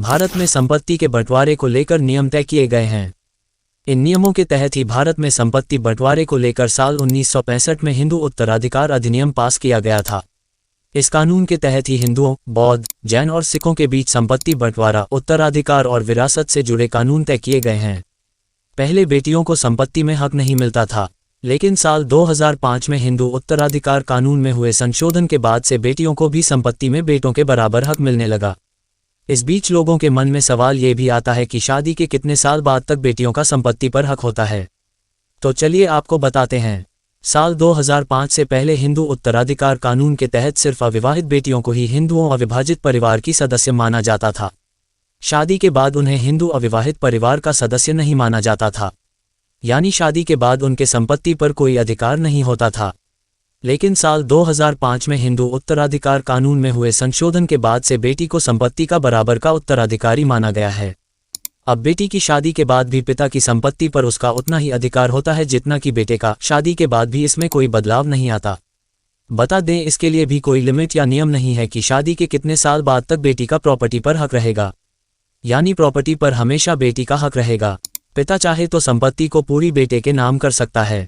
भारत में संपत्ति के बंटवारे को लेकर नियम तय किए गए हैं। इन नियमों के तहत ही भारत में संपत्ति बंटवारे को लेकर साल 1965 में हिंदू उत्तराधिकार अधिनियम पास किया गया था। इस कानून के तहत ही हिंदुओं, बौद्ध, जैन और सिखों के बीच संपत्ति बंटवारा, उत्तराधिकार और विरासत से जुड़े कानून तय किए गए हैं। पहले बेटियों को संपत्ति में हक नहीं मिलता था, लेकिन साल 2005 में हिंदू उत्तराधिकार कानून में हुए संशोधन के बाद से बेटियों को भी संपत्ति में बेटों के बराबर हक मिलने लगा। इस बीच लोगों के मन में सवाल ये भी आता है कि शादी के कितने साल बाद तक बेटियों का संपत्ति पर हक होता है। तो चलिए आपको बताते हैं। साल 2005 से पहले हिंदू उत्तराधिकार कानून के तहत सिर्फ अविवाहित बेटियों को ही हिंदुओं अविभाजित परिवार की सदस्य माना जाता था। शादी के बाद उन्हें हिंदू अविवाहित परिवार का सदस्य नहीं माना जाता था, यानी शादी के बाद उनके संपत्ति पर कोई अधिकार नहीं होता था। लेकिन साल 2005 में हिंदू उत्तराधिकार कानून में हुए संशोधन के बाद से बेटी को संपत्ति का बराबर का उत्तराधिकारी माना गया है। अब बेटी की शादी के बाद भी पिता की संपत्ति पर उसका उतना ही अधिकार होता है जितना कि बेटे का। शादी के बाद भी इसमें कोई बदलाव नहीं आता। बता दें, इसके लिए भी कोई लिमिट या नियम नहीं है कि शादी के कितने साल बाद तक बेटी का प्रॉपर्टी पर हक रहेगा, यानी प्रॉपर्टी पर हमेशा बेटी का हक रहेगा। पिता चाहे तो संपत्ति को पूरी बेटे के नाम कर सकता है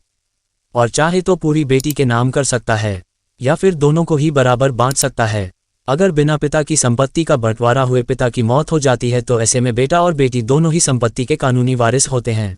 और चाहे तो पूरी बेटी के नाम कर सकता है, या फिर दोनों को ही बराबर बांट सकता है। अगर बिना पिता की संपत्ति का बंटवारा हुए पिता की मौत हो जाती है तो ऐसे में बेटा और बेटी दोनों ही संपत्ति के कानूनी वारिस होते हैं।